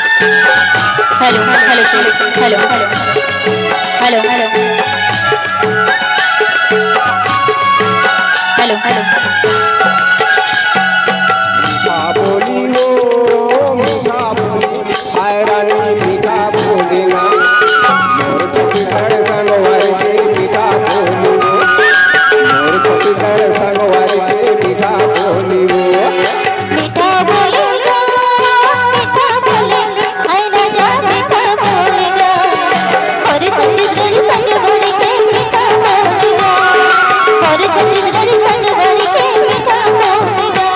hello hello hello hello hello hello hello मीठा बोली वो मीठा बोली हाय रानी मीठा बोली ना मोर छत्तीसगढ़ संगवार के मीठा बोली वो मोर छत्तीसगढ़ संगवार के मीठा बोली वो मीठा बोलेगा हाय राजा मीठा बोलेगा और छत्तीसगढ़ संग भर के मीठा बोलेगा और छत्तीसगढ़ संग भर के मीठा बोलेगा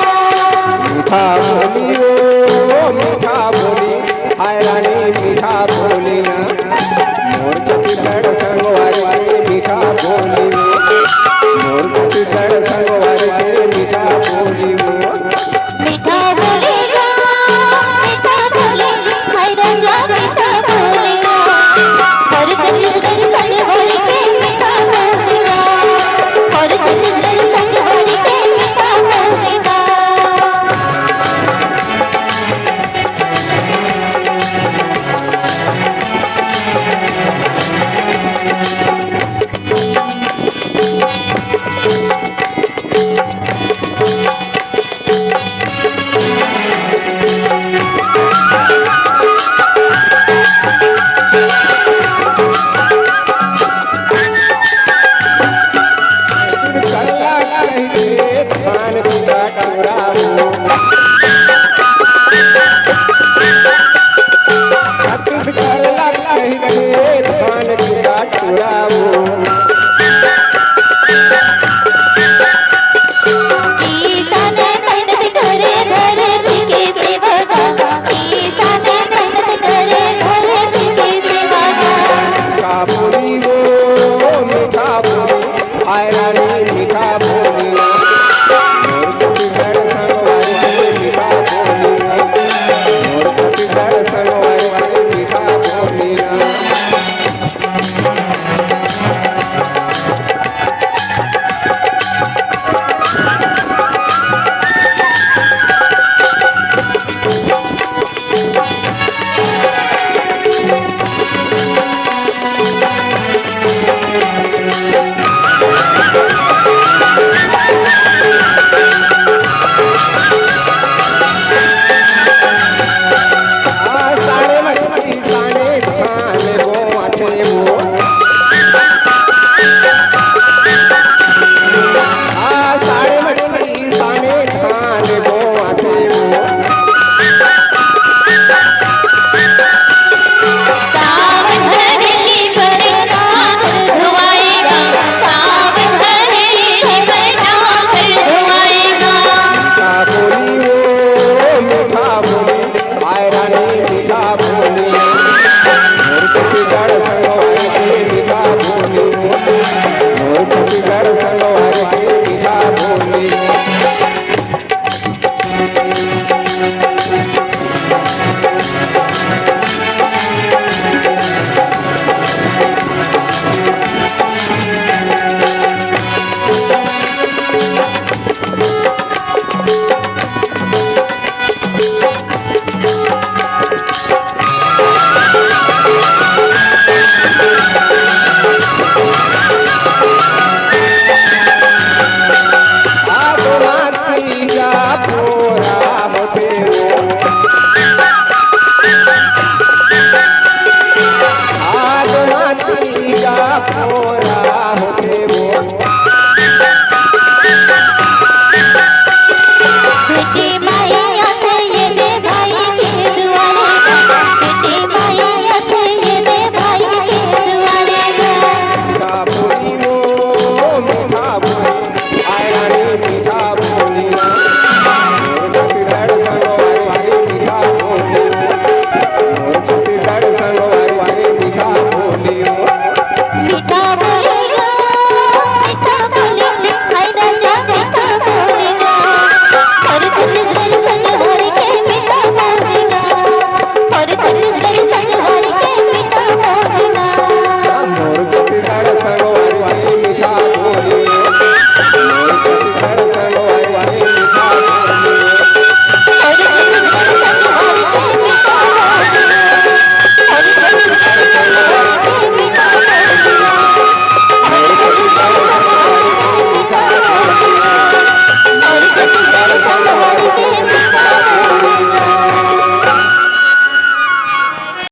मीठा बोली वो मीठा बोली हाय रानी मीठा बोली ना मोर छत्तीसगढ़ संगवार के मीठा बोली वो मोर छत्तीसगढ़ संगवार के मीठा बोली वो मीठा बोलेगा हाय राजा मीठा बोलेगा और छत्तीसगढ़ संग भर के मीठा बोलेगा और छत्तीसगढ़ संग भर के मीठा बोलेगा कल्ला कहिए धान तुरा टुरावो छत्तीसगढ़ ला कहिए धान तुरा टुरावो किसान मेहनत करे धरती के सेवा का किसान मेहनत करे धरती के सेवा का मीठा बोली वो मीठा बोली हाय रानी